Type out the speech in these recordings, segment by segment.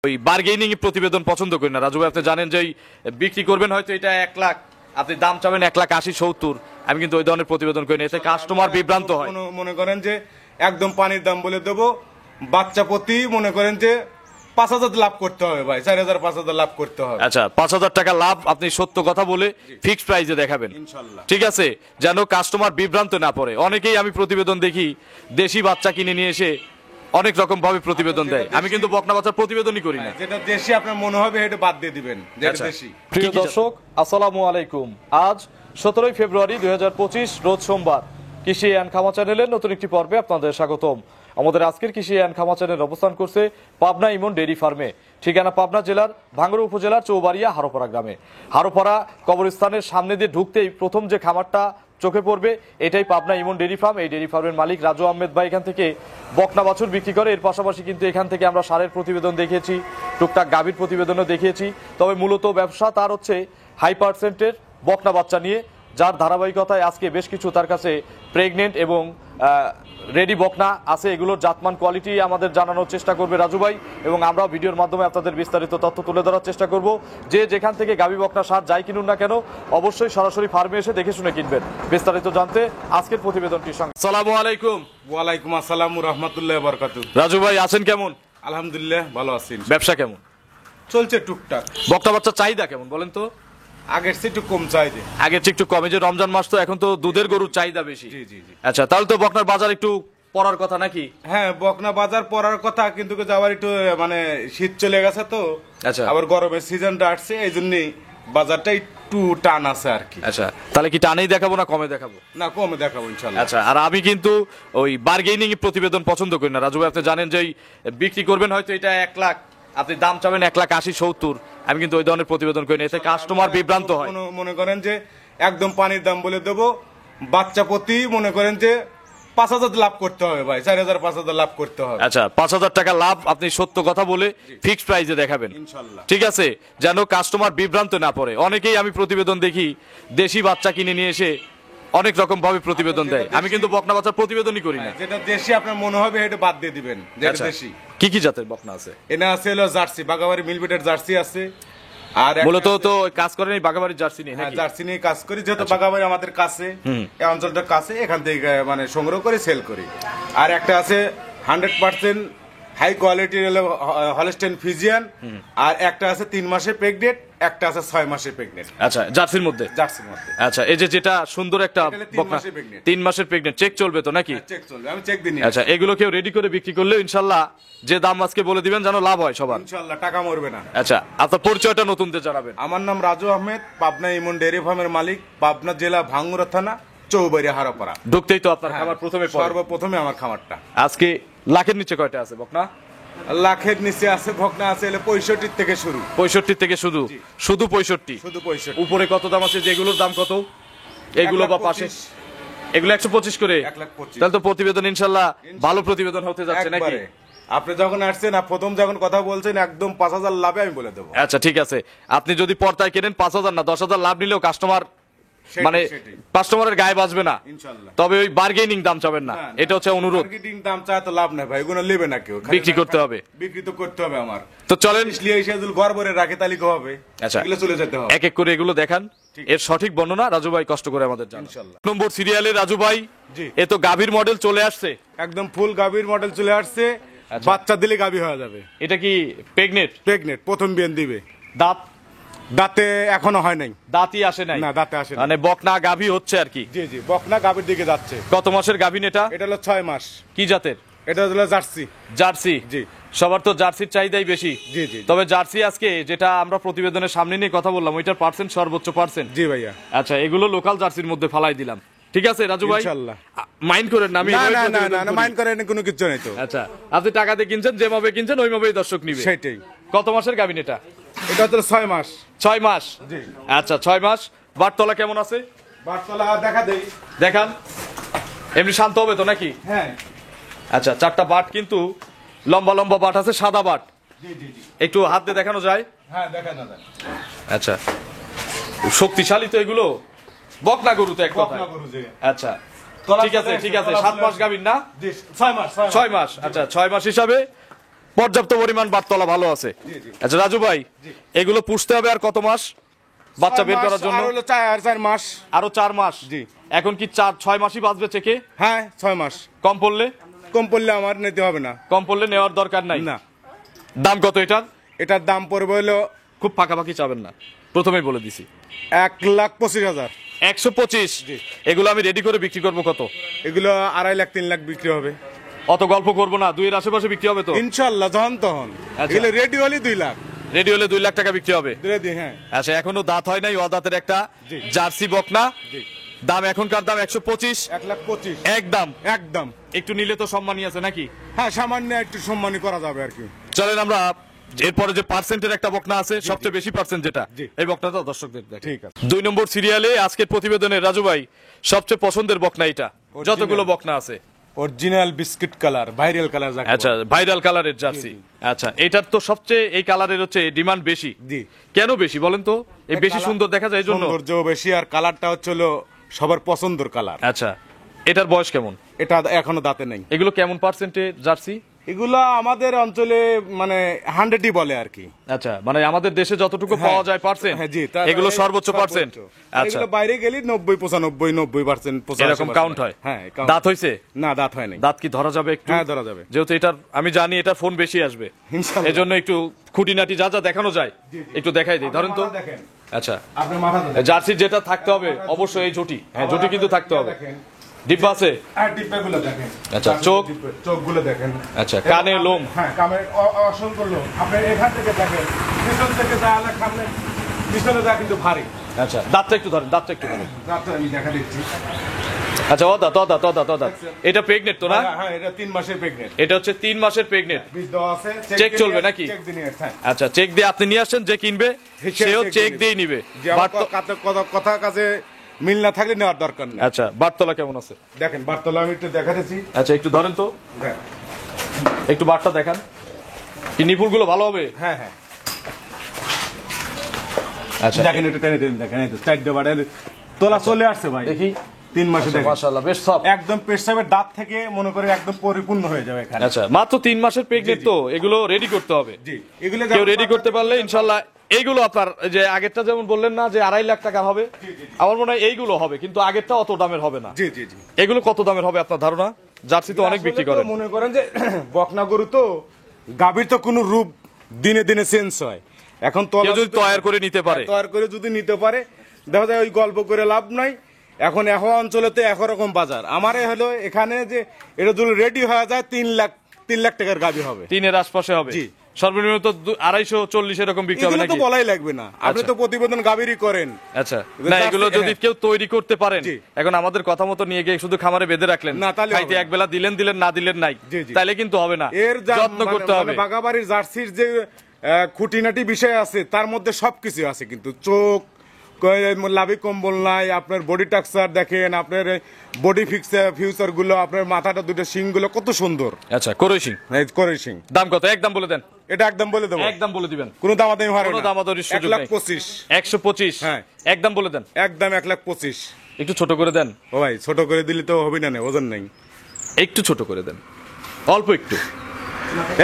ওই বার্গেনিং প্রতিবেদন পছন্দ করি না রাজু ভাই, আপনি জানেন যে বিক্রি করবেন হয়তো এটা 1 লাখ, আপনি দাম চাবেন 1,80,70। আমি কিন্তু ওই ধরনের প্রতিবেদন করি না, এতে কাস্টমার বিভ্রান্ত হয়। মনে করেন যে একদম পানির দাম বলে দেবো, বাচ্চা প্রতি মনে করেন যে 5,000 লাভ করতে হবে ভাই, 4,000 5,000 লাভ করতে হবে। আচ্ছা, 5,000 টাকা লাভ আপনি সত্য কথা বলে ফিক্সড প্রাইসে দেখাবেন ইনশাআল্লাহ, ঠিক আছে, যেন কাস্টমার বিভ্রান্ত না পড়ে। অনেকেই আমি প্রতিবেদন দেখি দেশি বাচ্চা কিনে নিয়ে এসে অনেক রকম ভাবে প্রতিবেদন দেয়, আমি কিন্তু বকনা বাচ্চার প্রতিবেদনই করি না। যেটা দেশি আপনার মনে হবে এটা বাদ দিয়ে দিবেন, যেটা দেশি। প্রিয় দর্শক আসসালামু আলাইকুম, আজ 17 ফেব্রুয়ারি 2025 রোজ সোমবার। কৃষি অ্যান্ড খামা চ্যানেলের নতুন একটি পর্বে আপনাদের স্বাগতম। আমাদের আজকের কৃষি অ্যান্ড খামা চ্যানেল অবস্থান করছে পাবনা ইমন ডেইরি ফার্মে, ঠিকানা পাবনা জেলার ভাঙ্গুড়া উপজেলার চৌবাড়িয়া হারোপাড়া গ্রামে। হারোপাড়া কবরস্থানের সামনে দিয়ে ঢুকতেই প্রথম যে খামারটা চোখে পড়বে এটাই পাবনা ইমন ডেইরি ফার্ম। এই ডেইরি ফার্মের মালিক রাজু আহমেদ ভাই এখান থেকে বকনা বাছুর বিক্রি করে। এর পাশাপাশি কিন্তু এখান থেকে আমরা সারের প্রতিবেদন দেখিয়েছি, টুকটাক গাভীর প্রতিবেদনও দেখিয়েছি। তবে মূলত ব্যবসা তার হচ্ছে হাই পার্সেন্টের বকনা বাচ্চা নিয়ে, যার ধারাবাহিকতায় আজকে বেশ কিছু তার কাছে প্রেগনেন্ট এবং রেডি বকনা আছে। এগুলোর জাতমান কোয়ালিটি আমাদের জানানোর চেষ্টা করবে রাজু ভাই, এবং আমরা ভিডিওর মাধ্যমে আপনাদের বিস্তারিত তথ্য তুলে ধরার চেষ্টা করব। যে যেখান থেকে গাভী বকনা সার যাই কিনুন না কেন অবশ্যই সরাসরি ফার্মে এসে দেখে শুনে কিনবেন। বিস্তারিত জানতে আজকের প্রতিবেদনটির সঙ্গে। আসসালামু আলাইকুম। ওয়ালাইকুম আসসালাম ওয়া রাহমাতুল্লাহি ওয়া বারাকাতুহু। রাজু ভাই আছেন কেমন? আলহামদুলিল্লাহ ভালো আছি। ব্যবসা কেমন চলছে? টুকটাক। বকনা বাচ্চার চাহিদা কেমন বলেন তো? আগের চেয়ে একটু কম চাহিদা। আগের চেয়ে একটু কমে, যে রমজান মাস তো এখন তো দুধের গরুর চাহিদা বেশি। জি জি জি। আচ্ছা, তাহলে তো বকনার বাজার একটু পড়ার কথা নাকি? হ্যাঁ, বকনা বাজার পড়ার কথা, কিন্তু যাওয়ার একটু মানে শীত চলে গেছে তো, আচ্ছা, আবার গরমের সিজনটা আসছে, এই জন্যই বাজারটা একটু টান আছে আর কি। আচ্ছা, তাহলে কি টানেই দেখাবো না কমে দেখাবো? না, কমে দেখাবো ইনশাআল্লাহ। আচ্ছা, আর আমি কিন্তু ওই বার্গেনিং প্রতিবেদন পছন্দ করি না রাজু ভাই, আপনি জানেন যে বিক্রি করবেন হয়তো এটা 1 লাখ, আপনি দাম চাবেন 1,80,70। আমি কিন্তু ওই ধরনের প্রতিবেদন করি না, এতে কাস্টমার বিভ্রান্ত হয়। মনে করেন যে একদম পানির দাম বলে দেবো, বাচ্চা প্রতি মনে করেন যে 5,000 লাভ করতে হবে ভাই, 4,000 5,000 লাভ করতে হবে। আচ্ছা, 5,000 টাকা লাভ আপনি সত্য কথা বলে ফিক্সড প্রাইসে দেখাবেন ইনশাআল্লাহ, ঠিক আছে, যেন কাস্টমার বিভ্রান্ত না পড়ে। অনেকেই আমি প্রতিবেদন দেখি দেশি বাচ্চা কিনে নিয়ে এসে অনেক রকম ভাবে প্রতিবেদন দেয়, আমি কিন্তু বকনা বাচ্চার প্রতিবেদনই করি না। যেটা দেশি আপনার মনে হবে এটা বাদ দিয়ে দিবেন, যেটা দেশি। কি কি জাতের বকনা আছে? এনে আছে হলো জার্সি, বাগাবাড়ি মিলবিটের জার্সি আছে। আর মূলত তো কাজ করেন এই বাগাবাড়ির জার্সি নিয়ে নাকি? জার্সি নিয়ে কাজ করি, যেহেতু বাগাবাড়ি আমাদের কাছে, এই অঞ্চলটার কাছে, এখান থেকে মানে সংগ্রহ করে সেল করি। আর একটা আছে 100% হাই কোয়ালিটির হলো হলস্টেইন ফ্রিজিয়ান, আর একটা আছে 3 মাসের প্রেগনেন্ট, একটা আছে 6 মাসের প্রেগনেন্ট। আচ্ছা, জার্সির মধ্যে? জার্সির মধ্যে। আচ্ছা, এই যে যেটা সুন্দর একটা বকনা 3 মাসের প্রেগনেন্ট, চেক চলবে তো নাকি? চেক চলবে, আমি চেক দিই। আচ্ছা, এগুলো কেউ রেডি করে বিক্রি করলে ইনশাআল্লাহ যে দাম আজকে বলে দিবেন যেন লাভ হয় সবার, ইনশাআল্লাহ, টাকা মরবে না। আচ্ছা, আপনার পরিচয়টা নতুনদের জানাবেন। আমার নাম রাজু আহমেদ, পাবনা ইমন ডেইরি ফার্মের মালিক, পাবনা জেলা ভাঙ্গুড়া থানা, চৌবাড়িয়া হারোপাড়া। ঢুকতেই তো আপনার খামার প্রথমে পড়ে। সর্বপ্রথমে আমার খামারটা। আজকে লাখের নিচে কয়টা আছে বকনা? লাখের নিচে আছে বকনা আছে 65 থেকে শুরু। 65 থেকে শুধু? শুধু 65? শুধু 65। উপরে কত দাম আছে? যেগুলোর দাম কত এগুলো বা পাশে? এগুলো 125 করে? 1,25,000। তাহলে তো প্রতিবেদন ইনশাআল্লাহ ভালো প্রতিবেদন হতে যাচ্ছে নাকি? আপনি যখন আসছেন, প্রথম যখন কথা বলছেন, একদম 5,000 লাভে আমি বলে দেবো। আচ্ছা, ঠিক আছে, আপনি যদি পর্দায় কেনেন 5,000 না 10,000 লাভ নিলেও কাস্টমার মানে কাস্টমারের গায়ে বাজবে না, তবে ওই বার্গেনিং দাম চাবেন না, এটা হচ্ছে অনুরোধ। বার্গেনিং দাম চায় তো লাভ নাই ভাই, এগুলো নেবে না কেউ, বিক্রি করতে হবে। বিক্রি তো করতে হবে আমার। তো চলেন ঘর ভরে রাখে তালিকা হবে। আচ্ছা, এগুলো চলে যেতে হবে, এক এক করে এগুলো দেখান, এর সঠিক বর্ণনা রাজু ভাই কষ্ট করে আমাদের জানান। ইনশাআল্লাহ। নম্বর সিরিয়ালে রাজু ভাই, এ তো গাভীর মডেল চলে আসছে, একদম ফুল গাভীর মডেল চলে আসছে। বাচ্চা দিলে গাভী হয়ে যাবে। এটা কি প্রেগনেন্ট? প্রেগনেন্ট, প্রথম বিয়ান দিবে। দাঁত? দাঁতে এখনো হয় নাই, দাঁতই আসে নাই। না, দাঁতে আসে, মানে বকনা গাভী হচ্ছে আর কি। জি জি, বকনা গাভীর দিকে যাচ্ছে। কত মাসের গাভীন এটা? এটা হলো 6 মাস। কি জাতের? এটা হলো জার্সি। জার্সি? জি। সবার তো জার্সির চাহিদাই বেশি। জি জি। তবে জার্সি আজকে যেটা আমরা প্রতিবেদনের সামনে নিয়ে কথা বললাম, ওইটার পার্সেন্ট সর্বোচ্চ পার্সেন্ট। জি ভাইয়া। আচ্ছা, এগুলো লোকাল জার্সির মধ্যে ফালাই দিলাম, ঠিক আছে রাজু ভাই? ইনশাআল্লাহ। মাইন্ড করেন না? আমি না মাইন্ড করেন, কোনো কিছু নেই তো। আচ্ছা, আপনি টাকা দিয়ে কিনছেন, যেভাবে কিনছেন ওইভাবেই দর্শক নিবে। সেটাই। কত মাসের গাভীন এটা? এটা হলো 6 মাস। 6 মাস? জি। আচ্ছা, 6 মাস। বাটতলা কেমন আছে? বাটতলা দেখা দেই, দেখান। এমনি শান্ত হবে তো নাকি? হ্যাঁ। আচ্ছা, 4টা বাট কিন্তু লম্বা লম্বা বাট আছে, সাদা বাট। জি জি জি। একটু হাত দিয়ে দেখানো যায়? হ্যাঁ, দেখা না যায়। আচ্ছা, শক্তিশালী তো এগুলো, বকনা গরু তো এক কথা। বকনা গরু যে। আচ্ছা, ঠিক আছে ঠিক আছে। 7 মাস গাভীর না? 6 মাস। 6 মাস। আচ্ছা, 6 মাস হিসাবে পর্যাপ্ত পরিমাণ বাটতলা ভালো আছে। আচ্ছা রাজু ভাই, এগুলো পুষতে হবে আর কত মাস বাচ্চা বের করার জন্য? আর হলো 4 মাস। আরো 4 মাস। জি। এখন কি 4-6 মাসই বাঁচবে চেকে? হ্যাঁ 6 মাস। কম পড়লে? কম পড়লে আমার নিতে হবে না। কম পড়লে নেওয়ার দরকার নাই। না। দাম কত এটার? এটার দাম পড়বে হলো খুব পাকাপাকি চাবেন না, প্রথমেই বলে দিছি। 1,25,000। 125। এগুলো আমি রেডি করে বিক্রি করব কত? এগুলো 2.5 লাখ 3 লাখ বিক্রি হবে। অত গল্প করবো না, 2 এর আশেপাশে বিক্রি হবে তো ইনশাআল্লাহ, যখন তখন। আচ্ছা। এগুলো রেডি হলে 2 লাখ। রেডি হলে 2 লাখ টাকা বিক্রি হবে। রেডি, হ্যাঁ। আচ্ছা, এখনো দাঁত হয় নাই, অদাঁতের একটা জি। জার্সি বকনা। জি। দাম এখনকার দাম 125। 1,25,000 একদম। একদম। একটু নিলে তো সম্মানই আছে নাকি? হ্যাঁ, সামান্য একটু সম্মানী করা যাবে আর কি। চলেন আমরা এরপরে যে পার্সেন্টের একটা বকনা আছে, সবচেয়ে বেশি পার্সেন্ট যেটা, জি। এই বকনাটা দর্শকদের দেখেন। ঠিক আছে। 2 নম্বর সিরিয়ালে আজকের প্রতিবেদনে রাজু ভাই সবচেয়ে পছন্দের বকনা এটা, যতগুলো বকনা আছে। Original biscuit colour, viral colour যাকে আচ্ছা, বলে। ভাইরাল কালারের জার্সি। আচ্ছা, এটার তো সবচেয়ে এই কালারের হচ্ছে ডিমান্ড বেশি। জি। কেন বেশি বলেন তো? এই বেশি কালার- সুন্দর দেখা যায় এই জন্য? সৌন্দর্য বেশি, আর কালারটা হচ্ছে হলো সবার পছন্দের কালার। আচ্ছা, এটার বয়স কেমন? এটা এখনো দাঁতে নেই। এগুলো কেমন পার্সেন্টে জার্সি? এগুলো আমাদের অঞ্চলে মানে 100ই বলে আর কি। আচ্ছা, মানে আমাদের দেশে যতটুকু পাওয়া যায় পার্সেন্ট, হ্যাঁ, জি, এগুলো সর্বোচ্চ পার্সেন্ট। আচ্ছা, এগুলো বাইরে গেলে 90-95-90%। এরকম কাউন্ট হয়? হ্যাঁ, দাঁত হইছে? না, দাঁত হয়নি। দাঁত কি ধরা যাবে একটু? হ্যাঁ, ধরা যাবে। যেহেতু এটার আমি জানি এটা ফোন বেশি আসবে, ইনশাআল্লাহ। এজন্য একটু খুঁটিনাটি যা যা দেখানো যায় একটু দেখাই দিই। ধরেন তো। মাথা দেখেন। আচ্ছা, আপনি মাথা দেখেন। জার্সির যেটা থাকতে হবে অবশ্যই এই ঝুটি। হ্যাঁ, ঝুটি কিন্তু থাকতে হবে। দেখেন। ডিব্বা আছে? আর ডিব্বাগুলো দেখেন। আচ্ছা, চোখ? চোখগুলো দেখেন। আচ্ছা, কানে লোম? হ্যাঁ, কানের অসংখ্য লোম। আপনি এখান থেকে দেখেন, পিছন থেকে যা আলা সামনে, পিছনে যা কিন্তু ভারী। আচ্ছা, দাঁতটা একটু ধরেন, দাঁতটা একটু ধরেন। রাতে আমি দেখা দিচ্ছি। আচ্ছা, অদাঁত। এটা প্রেগনেন্ট তো না? হ্যাঁ, এটা 3 মাসের প্রেগনেন্ট। এটা হচ্ছে 3 মাসের প্রেগনেন্ট। বীজ দেওয়া আছে। চেক চলবে নাকি? চেক দিয়ে নিয়ে আসছে। হ্যাঁ। আচ্ছা, চেক দিয়ে আপনি নিয়ে আসছেন, যে কিনবে সেও চেক চেক দিয়ে দিয়ে নিবে। যে আমার কথা কাছে মিল না থাকলে নেওয়ার দরকার নেই। আচ্ছা, বারতলা কেমন আছে? দেখেন, বারতলা আমি একটু দেখাতেছি। আচ্ছা, একটু ধরেন তো, দেখ। একটু বারটা দেখান। কি নিপুলগুলো ভালো হবে? হ্যাঁ, হ্যাঁ। আচ্ছা, দেখেন, একটু টেনে টেনে দেখেন, এই তো 4 বারের তোলা চলে আসছে ভাই। দেখি। 3 মাসে দেখেন। মাশাআল্লাহ, বেশ সব। একদম পেশাবের দাঁত থেকে মনে করে একদম পরিপূর্ণ হয়ে যাবে এখানে। আচ্ছা, মাত্র 3 মাসের প্রেগনেন্ট তো, এগুলো রেডি করতে হবে। জি, এগুলো কেউ রেডি করতে পারলে ইনশাআল্লাহ এইগুলো আপনার যে আগেরটা যেমন বললেন না যে 2.5 লাখ টাকা হবে, আমার মনে হয় এইগুলো হবে, কিন্তু আগেরটা অত দামের হবে না। জি, জি, জি। এগুলো কত দামের হবে আপনার ধারণা? জার্সি তো অনেক বিক্রি আসলে তো করেন। মনে করেন যে বকনা গরু তো, গাভীর তো কোনো রূপ দিনে দিনে চেঞ্জ হয়। এখন তো কেউ যদি তৈরি করে নিতে পারে, তৈরি করে যদি নিতে পারে, দেখা যায় ওই গল্প করে লাভ নাই। এখন অঞ্চলে তো একরকম বাজার। আমারে হলো এখানে যে এটা যদি রেডি হয়ে যায় 3 লাখ টাকার গাভী হবে। 3 এর আশপাশে হবে। জি। সর্বনিম্ন তো 250-40 এরকম বিক্রি হবে এগুলো তো নাকি? বলাই লাগবে না, আপনি আচ্ছা। তো প্রতিবেদন গাভীরই করেন। আচ্ছা, না এগুলো যদি হ্যাঁ। কেউ তৈরি করতে পারেন, জি। এখন আমাদের কথা মতো নিয়ে গিয়ে শুধু খামারে বেঁধে রাখলেন না, তাহলে খাইতে হবে না। একবেলা দিলেন না দিলেন নাই, জি, জি। তাইলে কিন্তু হবে না। এর যত্ন করতে হবে। বাগাবাড়ির জার্সির যে খুঁটিনাটি বিষয় আছে তার মধ্যে সবকিছু আছে, কিন্তু চোখ, লাভি কম্বল নাই, আপনার বডি টাক্সার দেখেন, আপনার বডি ফিউচার গুলো, আপনার মাথাটা দুটো শিং গুলো কত সুন্দর। আচ্ছা, করই সিং করে শিং। দাম কত? একদম বলে দেন। এটা একদম বলে দেবো। একদম বলে দিবেন। কোনো দামাদামি হবে কোনো না। দামাদামির সুযোগ নেই। 1,25,000। 125। হ্যাঁ। একদম বলে দেন। একদম 1,25,000। একটু ছোট করে দেন। ও ভাই, ছোট করে দিলে তো হবে না, ওজন নেই। একটু ছোট করে দেন, অল্প একটু।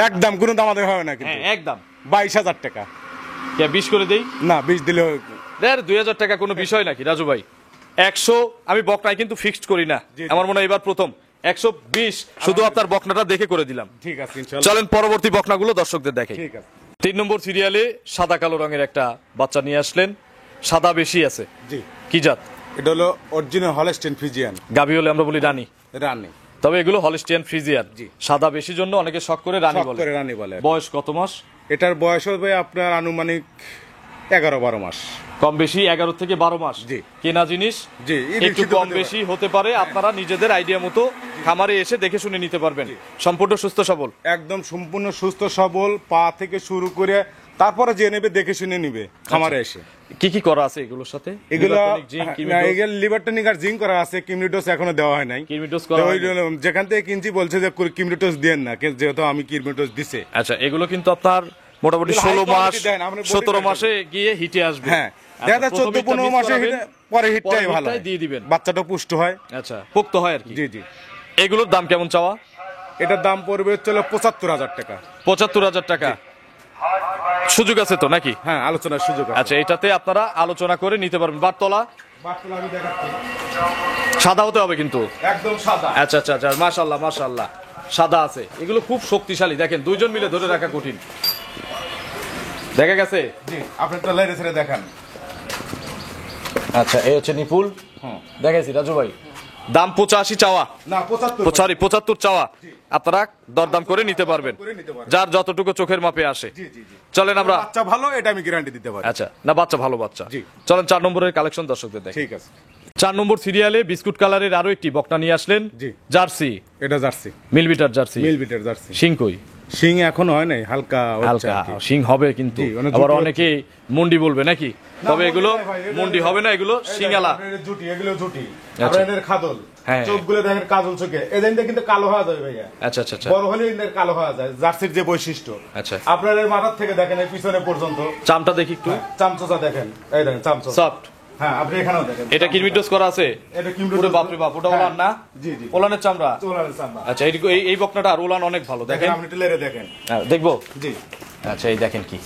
একদম কোনো দামাদামি হবে না কিন্তু। হ্যাঁ, একদম। 22,000 টাকা। 20 করে দেই। না, 20 দিলে 2,000 টাকা কোনো বিষয় নাকি রাজু ভাই? 100 আমি বকনায় কিন্তু ফিক্সড করি না। জি, জি। আমার মনে হয় এবার প্রথম 120 শুধু আপনার বকনাটা দেখে করে দিলাম। ঠিক আছে, ইনশাআল্লাহ। চলেন পরবর্তী বকনাগুলো দর্শকদের দেখাই। ঠিক আছে। 3 নম্বর সিরিয়ালে সাদা কালো রঙের একটা বাচ্চা নিয়ে আসলেন, সাদা বেশি আছে। জি। কি জাত? এটা হলো অরিজিনাল হলস্টেইন ফ্রিজিয়ান গাবি হলে আমরা বলি রানী, রানী। তবে এগুলো হলস্টিয়ান ফ্রিজিয়ান। জি। সাদা বেশি জন্য অনেকে শখ করে রানী শখ বলে। করে রানী বলে। বয়স কত মাস? এটার বয়স হবে আপনার আনুমানিক 11-12 মাস। কম বেশি 11 থেকে 12 মাস। জি। কেনা জিনিস জি, একটু কম বেশি হতে পারে, আপনারা নিজেদের আইডিয়া মতো খামারে এসে দেখে শুনে নিতে পারবেন। সম্পূর্ণ সুস্থ সবল, একদম সম্পূর্ণ সুস্থ সবল, পা থেকে শুরু করে তারপরে যে নেবে দেখে শুনে নিবে খামারে এসে। কি কি করা আছে এগুলোর সাথে? এগুলো লিভারটনিক, জিঙ্ক, কিমিডোজ? লিভারটনিক আর জিঙ্ক করা আছে, কিমিডোজ এখনো দেওয়া হয় নাই। কিমিডোজ তো করা ওই হয়নি। যেখান থেকে কিনছি বলছে যে কিমিডোজ দেন না, যেহেতু আমি কিমিডোজ দিছে। আচ্ছা, এগুলো কিন্তু আপনার মোটামুটি এগুলো 16 high মাস quality দেন, আমরা body 17 দেখাবো। মাসে গিয়ে হিটে আসবে। হ্যাঁ, আচ্ছা, দেখা যায় প্রথমে 14-15 একটা মাসে miss করাবেন, পরে হিটটাই ভালো হিটটাই হয়। দিয়ে দিবেন। বাচ্চাটা পুষ্ট হয়। আচ্ছা, পোক্ত হয় আর কি। জি, জি। এগুলোর দাম কেমন চাওয়া? এটার দাম পড়বে হচ্ছে 75,000 টাকা। 75,000 টাকা। সুযোগ আছে তো নাকি? হ্যাঁ, আলোচনার সুযোগ আছে। আচ্ছা, এটাতে আপনারা আলোচনা করে নিতে পারবেন। বারতলা বাটতলা আমি দেখাচ্ছি, সাদা হতে হবে কিন্তু। একদম সাদা। আচ্ছা আচ্ছা আচ্ছা, মাশাআল্লাহ মাশাআল্লাহ, সাদা আছে। এগুলো খুব শক্তিশালী, দেখেন দুইজন মিলে ধরে রাখা কঠিন। দেখা গেছে? জি, আপনি তো লাইরে ছেড়ে দেখান। আচ্ছা, এই হচ্ছে নিপুল। দেখাইছি রাজু ভাই। দাম 85 চাওয়া, না 75, সরি 75 চাওয়া। আপনারা দরদাম করে নিতে পারবেন, করে নিতে পারবেন। যার যতটুকু চোখের মাপে আসে। জি জি জি। চলেন আমরা, বাচ্চা ভালো, এটা আমি গ্যারান্টি দিতে পারি। আচ্ছা না, বাচ্চা ভালো বাচ্চা। জি। চলেন 4 নম্বরের কালেকশন দর্শকদের দেখি। ঠিক আছে। 4 নম্বর সিরিয়ালে বিস্কুট কালারের আরো একটি বকনা নিয়ে আসলেন। জি। জার্সি, এটা জার্সি, মিলবিটার জার্সি। মিলবিটের জার্সি। শিং কই? শিং এখন হয় নাই, হালকা হচ্ছে হালকা আর কি। শিং হবে কিন্তু, জি, অনেক আবার জুটি অনেকে মুন্ডি বলবে নাকি, তবে এগুলো মুন্ডি নয় ভাই, এটা- মুন্ডি হবে না, এগুলো শিঙালা। আপনার জুটি, এগুলো জুটি। আচ্ছা। আপনাদের খাদল, হ্যাঁ। চোখগুলো দেখেন কাজল চোখে, এদের কিন্তু কালো হয়ে যাবে ভাইয়া। আচ্ছা আচ্ছা আচ্ছা বড় হলে এদের কালো হয়ে যায়, জার্সির যে বৈশিষ্ট্য। আচ্ছা। আপনার এর মাথার থেকে দেখেন এই পিছনে পর্যন্ত চামটা দেখি একটু। চামচা দেখেন, এই দেখেন চামচা। সফট। হ্যাঁ, আপনি এখানেও দেখেন। এটা কিরমিটোস করা আছে? এটা কিমরো। পুরো বাপরে বাপ, ওটা ওলান না? জি জি। ওলানের চামড়া। চোলার চামড়া। আচ্ছা, এই বকনাটা আর ওলান অনেক ভালো, দেখেন দেখেন। আপনি টেলেরে দেখেন। হ্যাঁ, দেখবো। জি। আচ্ছা, এই দেখেন কি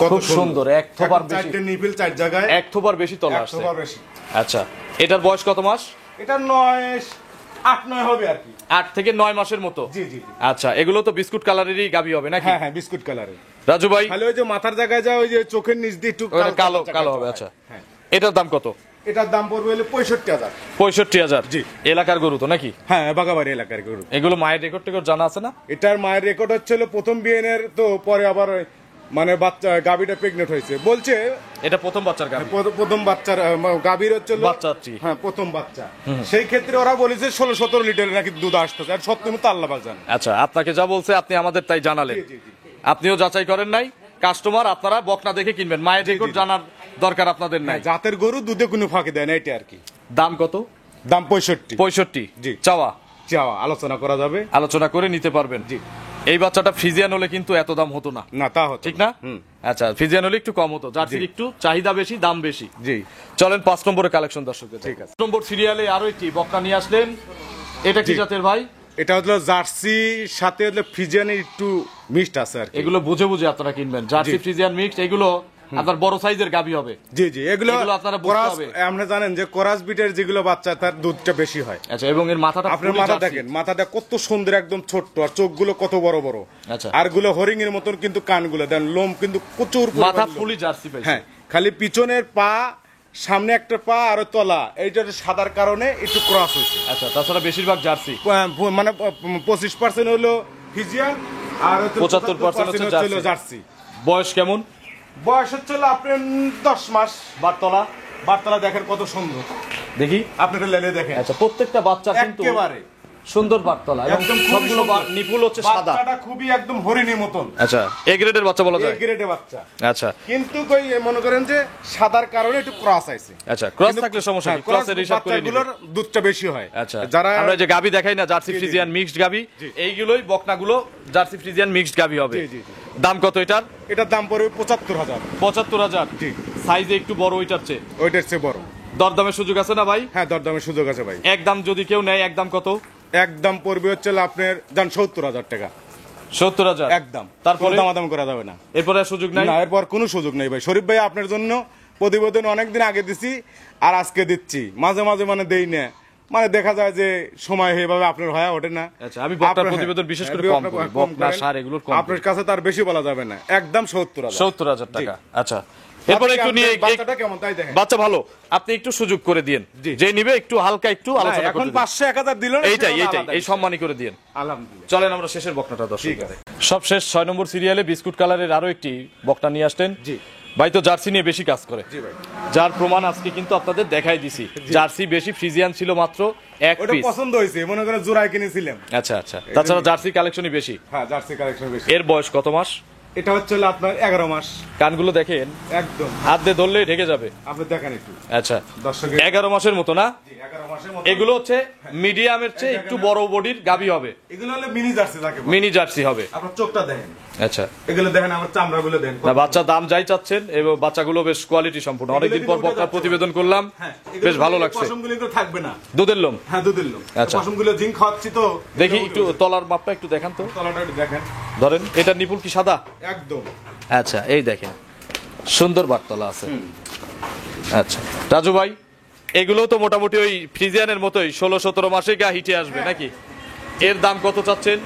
কত খুব সুন্দর, এক থোপার বেশি, চারটে নিপিল চার জায়গায়, এক থোপার বেশি তলা এক আসছে। থোপা বেশি। আচ্ছা, এটার বয়স কত মাস? এটা 8-9 হবে আর কি। 8 থেকে 9 মাসের মতো। জি জি জি। আচ্ছা, এগুলো তো বিস্কুট কালারেরই গাবি হবে নাকি? হ্যাঁ হ্যাঁ, বিস্কুট কালারের। রাজু ভাই, খালি ওই যে মাথার জায়গায় যা ওই যে চোখের নিচ দিয়ে একটু ওটা কালো কালো হবে। আচ্ছা, হ্যাঁ। এটার দাম কত? এটার দাম পড়বে হলো 65,000। 65,000। জি। এলাকার গরু তো নাকি? হ্যাঁ, বাগাবাড়ি এলাকার গরু। এগুলো মায়ের রেকর্ড টেকর্ড জানা আছে না? এটার মায়ের রেকর্ড হচ্ছিল প্রথম বিয়েনের, তো পরে আবার মানে বাচ্চা গাবিটা প্রেগনেন্ট হয়েছে বলছে। এটা প্রথম বাচ্চার গাবি। প্রথম বাচ্চার গাবির হচ্ছিল বাচ্চাটি। হ্যাঁ, প্রথম বাচ্চা। সেই ক্ষেত্রে ওরা বলেছে 16-17 লিটার নাকি দুধ আসতেছে, আর সত্যি মতো আল্লাহ পাক জানে। আচ্ছা, আপনাকে যা বলছে আপনি আমাদের তাই জানালেন। জি, জি, জি। আপনিও যাচাই করেন নাই। কাস্টমার আপনারা বকনা দেখে কিনবেন, মায়ের রেকর্ড জানার দরকার আপনাদের নাই। হ্যাঁ, জাতের গরু দুধে কোনো ফাঁকি দেয় না, এটা আর কি। দাম কত? দাম 65। 65। জি। চাওয়া চাওয়া আলোচনা করা যাবে। আলোচনা করে নিতে পারবেন। জি। এই বাচ্চাটা ফ্রিজিয়ান হলে কিন্তু এত দাম হতো না, না তা হতো ঠিক না? আচ্ছা, ফ্রিজিয়ান হলে একটু কম হতো, জার্সির জি। একটু চাহিদা বেশি, দাম বেশি। জি। চলেন 5 নম্বরের কালেকশন দর্শকদের। ঠিক আছে। 5 নম্বর সিরিয়ালে আরো একটি বকনা নিয়ে আসলেন। এটা কি জি। জাতের ভাই? এটা হলো জার্সি সাথে হলো ফ্রিজিয়ানের একটু মিক্সড আছে আর কি। এগুলো বুঝে বুঝে আপনারা কিনবেন। জার্সি জি। ফ্রিজিয়ান মিক্স, এগুলো আপনার বড় সাইজের গাবি হবে। জি জি, এগুলো এগুলো আপনারা বুঝতে কোরাস, হবে। আপনি জানেন যে কোরাস বিটের যেগুলো বাচ্চা তার দুধটা বেশি হয়। আচ্ছা, এবং এর মাথাটা আপনার fully মাথা জার্সি। দেখেন, মাথাটা কত সুন্দর, একদম ছোট্ট, আর চোখগুলো কত বড় বড়। আচ্ছা। আর গুলো হরিং এর মতন কিন্তু কানগুলো দেন, লোম কিন্তু প্রচুর পরিমাণ মাথা লোম। ফুলি জার্সি পাইছে। হ্যাঁ, খালি পিছনের পা, সামনে একটা পা আর তলা, এইটা সাদার কারণে একটু ক্রস হয়েছে। আচ্ছা, তাছাড়া বেশিরভাগ জার্সি। মানে 25% হলো ফিজিয়ান, আর 75% হচ্ছে জার্সি। জার্সি। বয়স কেমন? বয়স হচ্ছে হলো আপনার 10 মাস। বারতলা বার্তালা দেখেন কত সুন্দর, দেখি। আপনারা লেনে দেখেন। আচ্ছা, প্রত্যেকটা বাচ্চা কিন্তু একেবারে সুন্দর বারতলা, এবং একদম খুবই সবগুলো সুন্দর। নিপুল হচ্ছে সাদা। বাচ্চাটা খুবই একদম হরিণীর মতন। আচ্ছা, এ গ্রেডের বাচ্চা বলা এই যায়। গ্রেডে বাচ্চা, আচ্ছা কিন্তু কই মনে করেন যে সাদার কারণে একটু ক্রস আছে। আচ্ছা, ক্রস কিন্তু- থাকলে সমস্যা হ্যাঁ, নেই, ক্রসের হিসাব করে নিবেন। বাচ্চাগুলোর দুধটা বেশি হয়। আচ্ছা, যারা আমরা যে গাবি দেখাই না, জার্সি জি, জি, ফ্রিজিয়ান মিক্সড গাবি, জি। এইগুলোই বকনাগুলো জার্সি ফ্রিজিয়ান মিক্সড গাবি হবে। জি, জি, জি। দাম কত এটার? এটার দাম পড়বে 75,000। 75,000। জি। সাইজে একটু বড় ওইটার চেয়ে। ওইটার চেয়ে বড়। দরদামের সুযোগ আছে না ভাই? হ্যাঁ, দরদামের সুযোগ আছে ভাই। একদম যদি কেউ নেয়, একদম কত? একদম পড়বে হচ্ছে আপনার দাম 70,000 টাকা। 70,000 একদম। তারপরে দামাদাম করা যাবে না। এরপরে আর সুযোগ নাই? না, এরপর কোনো সুযোগ নেই ভাই। শরীফ ভাই, আপনার জন্য প্রতিবেদন অনেকদিন আগে দিছি, আর আজকে দিচ্ছি। মাঝে মাঝে মানে দেই না, মানে দেখা যায় যে সময় এইভাবে আপনার হয়ে ওঠে না। আচ্ছা, আমি বকনার আপনার- প্রতিবেদন বিশেষ করে হ্যাঁ, কম করি। কম বকনা, করেন। ষাঁড় এগুলোর কম আপনার করি। কাছে তার বেশি বলা যাবে না, একদম 70,000। 70,000 টাকা। আচ্ছা, এরপরে একটু নিয়ে বাচ্চাটা কেমন তাই দেখেন। বাচ্চা ভালো, আপনি একটু সুযোগ করে দিন। জি। যে নিবে একটু হালকা একটু না, আলোচনা এখন করতে দিন। 500-1000 দিল না, এইটাই সেটা এইটাই আলাদা এই বিষয়। সম্মানই করে দিন। আলহামদুলিল্লাহ। চলেন আমরা শেষের বকনাটা দর্শক। ঠিক আছে। সব শেষ 6 নম্বর সিরিয়ালে বিস্কুট কালারের আরো একটি বকনা নিয়ে আসতেন। জি। ভাই তো জার্সি নিয়ে বেশি কাজ করে, জি ভাই। যার প্রমাণ আজকে কিন্তু আপনাদের দেখাই দিছি। জার্সি বেশি, ফ্রিজিয়ান ছিল মাত্র এক ওটা পিস। পছন্দ হয়েছে, মনে করেন জোড়ায় কিনেছিলাম। আচ্ছা আচ্ছা, তাছাড়া জার্সি কালেকশনই বেশি। হ্যাঁ, জার্সি কালেকশন বেশি। এর বয়স কত মাস? এটা হচ্ছে হলো আপনার 11 মাস। কানগুলো দেখেন, একদম। হাত দিয়ে ধরলেই ঢেকে যাবে। আপনি দেখেন একটু আচ্ছা, দর্শকের। 11 মাসের মতো না? জি, 11 মাস মাসের মতো। এগুলো হচ্ছে মিডিয়ামের চেয়ে একটু বড় বডির গাভী হবে, এগুলো হলো মিনি জার্সি থাকে, মিনি জার্সি হবে। আপনার চোখটা দেখেন, আচ্ছা, এগুলো দেখেন, আমার চামড়াগুলো দেখেন। না বাচ্চা দাম যাই চাচ্ছেন এবং বাচ্চাগুলো বেশ কোয়ালিটি সম্পূর্ণ। অনেকদিন পর বকনার প্রতিবেদন করলাম, হ্যাঁ, বেশ ভালো লাগছে। পশমগুলো এগুলো থাকবে না, দুধের লোম। হ্যাঁ দুধের লোম। আচ্ছা। পশমগুলো জিঙ্ক খাওয়াচ্ছি তো, দেখি একটু তলার মাপটা একটু দেখান তো, তলাটা একটু দেখেন, ধরেন এটা নিপুল কি সাদা? একদম। আচ্ছা, এই দেখেন সুন্দর বাটতলা আছে। আচ্ছা রাজু ভাই, এগুলো তো মোটামুটি ওই ফ্রিজিয়ানের মতোই 16-17 মাসে গা হিটে আসবে নাকি? এর দাম কত চাচ্ছেন?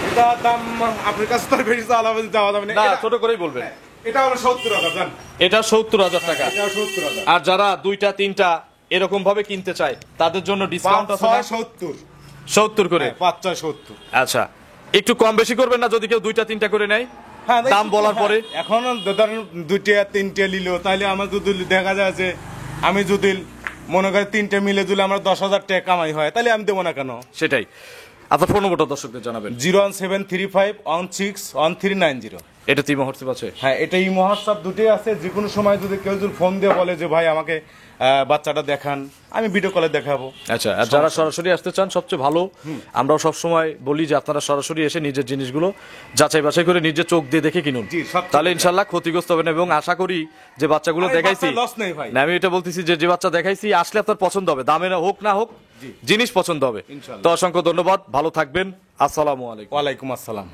এটা দাম আপনার কাছে তো আর বেশি যাওয়া যাবে না, না এটা- ছোট করেই বলবেন। এটা হলো 70,000 জান, এটা 70,000 টাকা। এটা 70,000। আর যারা দুইটা তিনটা এরকম ভাবে কিনতে চায় তাদের জন্য ডিসকাউন্ট আছে না? 70, 70 করে। 570। আচ্ছা, একটু কম বেশি করবেন না যদি কেউ দুইটা তিনটা করে নেয়? হ্যাঁ, দাম বলার পরে এখন ধরেন 2টা 3টে নিল, তাহলে আমার যদি দেখা যায় যে আমি যদি মনে করি 3টে মিলে যদি আমার 10,000 টাকা কামাই হয়, তাহলে আমি দেবো না কেন? সেটাই। আপনার ফোন নম্বরটা দর্শকদের জানাবেন। 01735161390। এটা তিমা হোয়াটসঅ্যাপ আছে? হ্যাঁ, এটা এই মহোৎসব দুটোই আছে। যে কোনো সময় যদি কেউ যদি ফোন দিয়ে বলে যে ভাই আমাকে বাচ্চাটা দেখান, আমি ভিডিও কলে দেখাবো। আচ্ছা, আর যারা সরাসরি আসতে চান সবচেয়ে ভালো, আমরাও সবসময় বলি যে আপনারা সরাসরি এসে নিজের জিনিসগুলো যাচাই বাছাই করে নিজের চোখ দিয়ে দেখে কিনুন, জি, সবচেয়ে তাহলে ইনশাল্লাহ ক্ষতিগ্রস্ত হবে না। এবং আশা করি যে বাচ্চাগুলো আরে দেখাইছি, বাচ্চা loss নেই ভাই। না আমি এটা বলতেছি যে যে বাচ্চা দেখাইছি আসলে আপনার পছন্দ হবে, দামে না হোক না হোক জিনিস পছন্দ হবে। ইনশাল্লাহ। তো অসংখ্য ধন্যবাদ, ভালো থাকবেন, আসসালামু আলাইকুম। ওয়ালাইকুম আসসালাম।